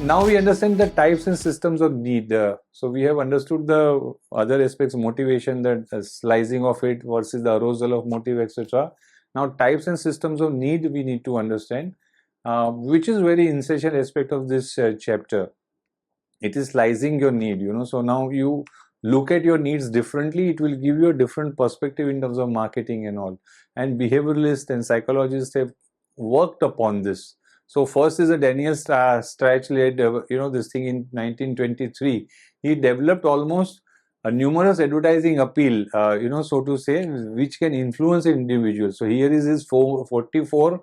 now we understand the types and systems of need. So we have understood the other aspects, motivation, the slicing of it versus the arousal of motive, etc. Now types and systems of need we need to understand, which is very essential aspect of this chapter. It is slicing your need, so now you look at your needs differently. It will give you a different perspective in terms of marketing and all, and behavioralists and psychologists have worked upon this. So first is a Daniel Strach led this thing in 1923. He developed almost a numerous advertising appeal, so to say, which can influence an individual. So here is his 44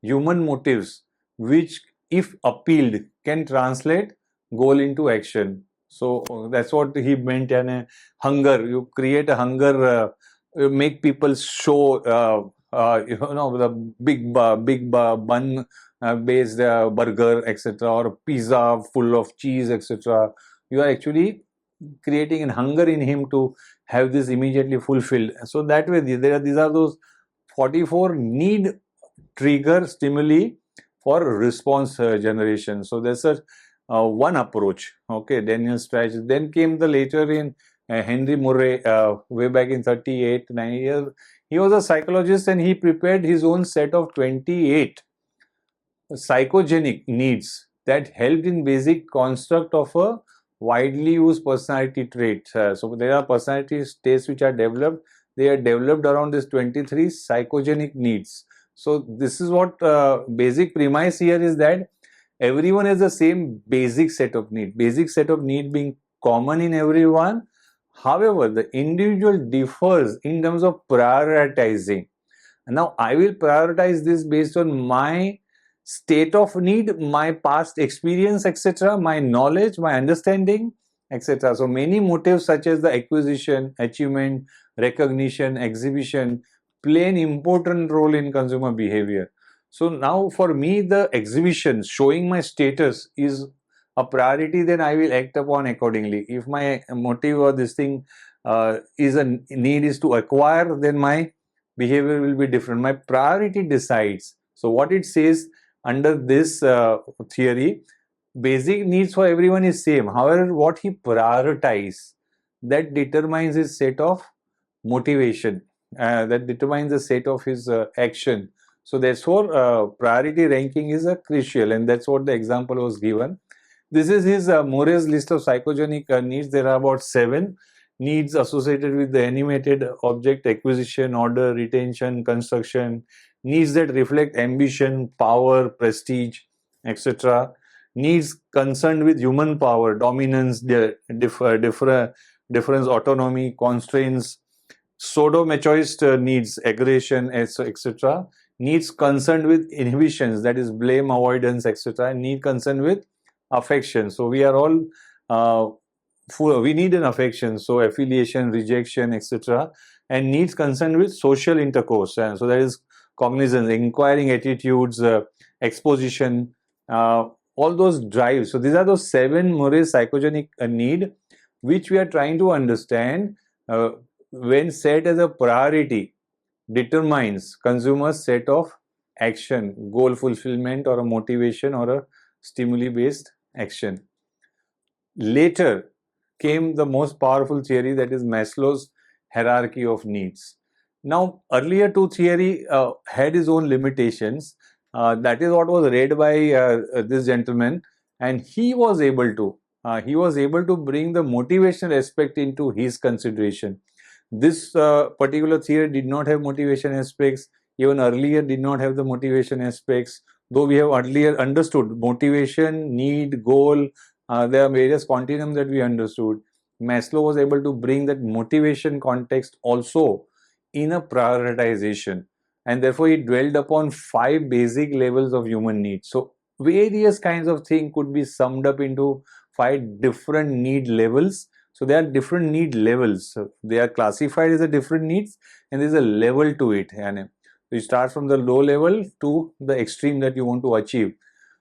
human motives which, if appealed, can translate goal into action. So that's what he meant. And hunger, you create a hunger, you make people show the big bun based burger, etc., or pizza full of cheese, etc. You are actually creating a hunger in him to have this immediately fulfilled. So that way these are those 44 need trigger stimuli for response generation. So that's a one approach. Okay, Daniel Strach. Then came the later in Henry Murray, way back in 38, 9 years. He was a psychologist and he prepared his own set of 28 psychogenic needs that helped in basic construct of a widely used personality trait. So there are personality traits which are developed. They are developed around this 23 psychogenic needs. So this is what basic premise here is, that everyone has the same basic set of need. Basic set of need being common in everyone. However, the individual differs in terms of prioritizing. Now, I will prioritize this based on my state of need, my past experience, etc., my knowledge, my understanding, etc. So many motives such as the acquisition, achievement, recognition, exhibition play an important role in consumer behavior. So now for me, the exhibition, showing my status, is a priority. Then I will act upon accordingly. If my motive or this thing is a need is to acquire, then my behavior will be different. My priority decides. So what it says under this theory, basic needs for everyone is same. However, what he prioritizes, that determines his set of motivation, that determines the set of his action. So therefore, priority ranking is crucial, and that's what the example was given. This is his Murray's list of psychogenic needs. There are about 7 needs associated with the animated object acquisition, order, retention, construction, needs that reflect ambition, power, prestige, etc. Needs concerned with human power, dominance, difference, autonomy, constraints, pseudo-machoist needs, aggression, etc. Needs concerned with inhibitions, that is blame, avoidance, etc. Need concerned with affection. So we are all we need an affection, so affiliation, rejection, etc. And needs concerned with social intercourse, so that is cognizance, inquiring attitudes, exposition, all those drives. So these are those 7 Murray psychogenic need which we are trying to understand when set as a priority determines consumer's set of action, goal fulfillment, or a motivation, or a stimuli based action. Later came the most powerful theory, that is Maslow's hierarchy of needs. Now, earlier 2 theory had its own limitations. That is what was read by this gentleman, and he was able to bring the motivational aspect into his consideration. This particular theory did not have motivation aspects. Even earlier did not have the motivation aspects. Though we have earlier understood motivation, need, goal, there are various continuums that we understood. Maslow was able to bring that motivation context also in a prioritization, and therefore he dwelled upon 5 basic levels of human needs. So various kinds of things could be summed up into 5 different need levels. So there are different need levels. So they are classified as a different needs, and there is a level to it. And you start from the low level to the extreme that you want to achieve.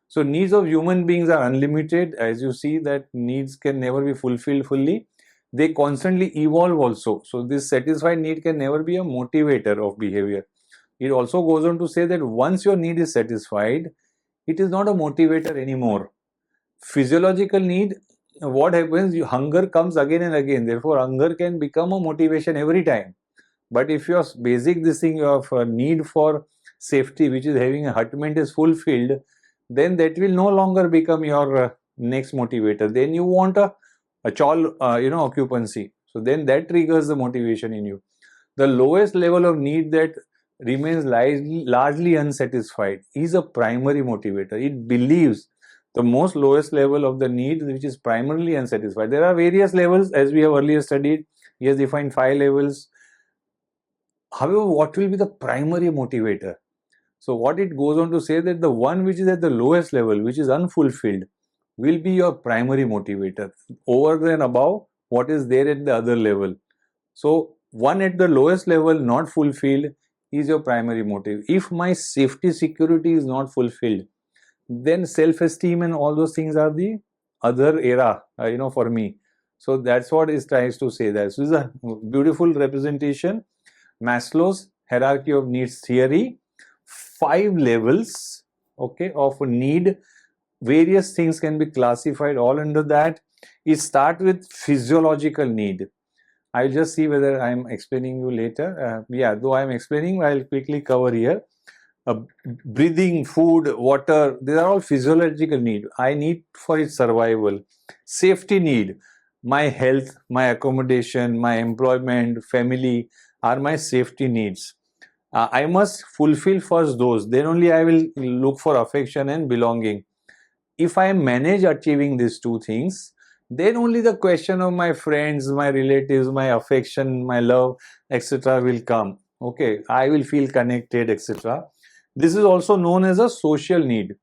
So needs of human beings are unlimited. As you see, that needs can never be fulfilled fully. They constantly evolve also. So this satisfied need can never be a motivator of behavior. It also goes on to say that once your need is satisfied, it is not a motivator anymore. Physiological need, what happens, hunger comes again and again, therefore hunger can become a motivation every time. But if your basic this thing of need for safety, which is having a hutment, is fulfilled, then that will no longer become your next motivator. Then you want a chawl occupancy, so then that triggers the motivation in you. The lowest level of need that remains largely unsatisfied is a primary motivator. It believes the most lowest level of the need, which is primarily unsatisfied. There are various levels, as we have earlier studied. He has defined 5 levels. However, what will be the primary motivator? So what it goes on to say, that the one which is at the lowest level, which is unfulfilled, will be your primary motivator over and above what is there at the other level. So one at the lowest level, not fulfilled, is your primary motive. If my safety security is not fulfilled, then self-esteem and all those things are the other era, for me. So that's what it tries to say there. So this is a beautiful representation. Maslow's hierarchy of needs theory, 5 levels, okay, of need. Various things can be classified all under that. It starts with physiological need. I'll just see whether I'm explaining you later. Though I'm explaining, I'll quickly cover here. Breathing, food, water, these are all physiological need. I need for its survival. Safety need, my health, my accommodation, my employment, family are my safety needs. I must fulfill first those, then only I will look for affection and belonging. If I manage achieving these two things, then only the question of my friends, my relatives, my affection, my love, etc. will come. Okay, I will feel connected, etc. This is also known as a social need.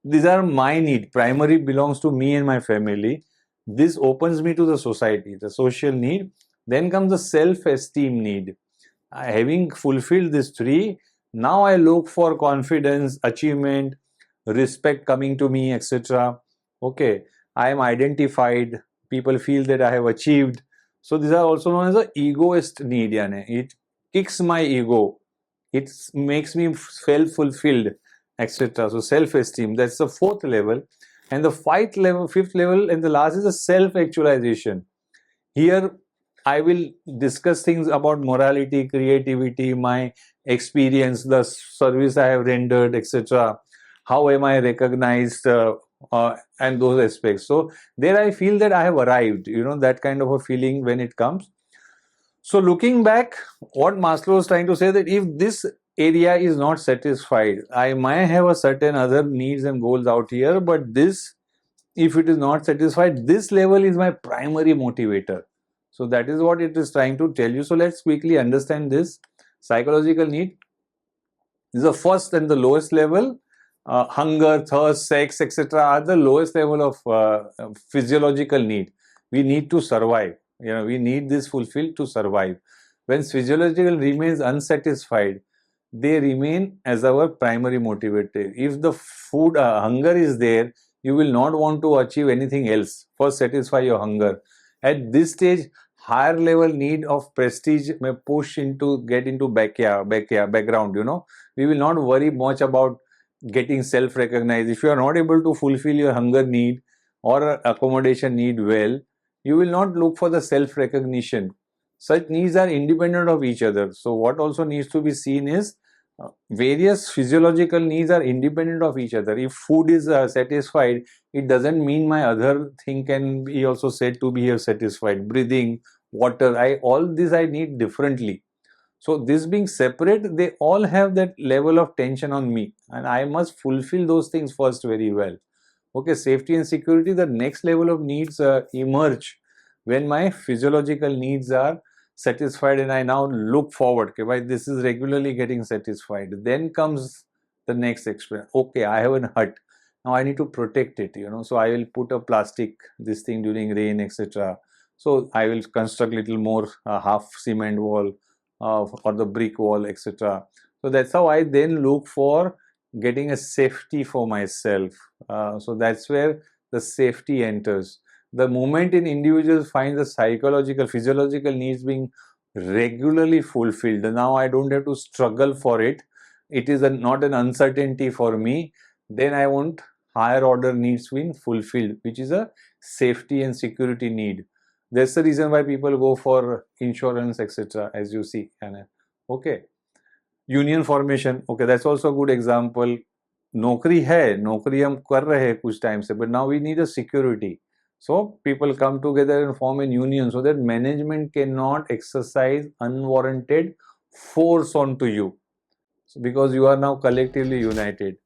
These are my need. Primary belongs to me and my family. This opens me to the society, the social need. Then comes the self-esteem need. Having fulfilled these 3, now I look for confidence, achievement, respect coming to me, etc. Okay, I am identified. People feel that I have achieved. So these are also known as the egoist need. It kicks my ego. It makes me feel fulfilled, etc. So self-esteem, that's the 4th level. And the 5th level, and the last is the self-actualization. Here I will discuss things about morality, creativity, my experience, the service I have rendered, etc. How am I recognized, and those aspects. So there I feel that I have arrived, that kind of a feeling when it comes. So looking back, what Maslow is trying to say, that if this area is not satisfied, I might have a certain other needs and goals out here, but this, if it is not satisfied, this level is my primary motivator. So that is what it is trying to tell you. So let's quickly understand this. Psychological need is the first and the lowest level. Hunger, thirst, sex, etc. are the lowest level of physiological need. We need to survive. We need this fulfilled to survive. When physiological remains unsatisfied, they remain as our primary motivator. If the food hunger is there, you will not want to achieve anything else. First, satisfy your hunger. At this stage, higher level need of prestige may push get into background. We will not worry much about getting self-recognized. If you are not able to fulfill your hunger need or accommodation need well, you will not look for the self-recognition. Such needs are independent of each other. So what also needs to be seen is various physiological needs are independent of each other. If food is satisfied, it doesn't mean my other thing can be also said to be satisfied. Breathing, water, all this I need differently. So this being separate, they all have that level of tension on me, and I must fulfill those things first very well. Okay, safety and security, the next level of needs emerge when my physiological needs are satisfied and I now look forward, okay, why this is regularly getting satisfied. Then comes the next experience. Okay, I have a hut. Now I need to protect it, so I will put a plastic, this thing during rain, etc. So I will construct little more half cement wall or the brick wall, etc. So that's how I then look for getting a safety for myself. So that's where the safety enters. The moment in individuals find the psychological, physiological needs being regularly fulfilled, now I don't have to struggle for it. It is not an uncertainty for me. Then I won't higher order needs been fulfilled, which is a safety and security need. That's the reason why people go for insurance, etc. as you see. Okay. Union formation, okay, that's also a good example. नौकरी है, नौकरी हम कर रहे हैं कुछ time से, but now we need a security. So people come together and form a union so that management cannot exercise unwarranted force onto you, so because you are now collectively united.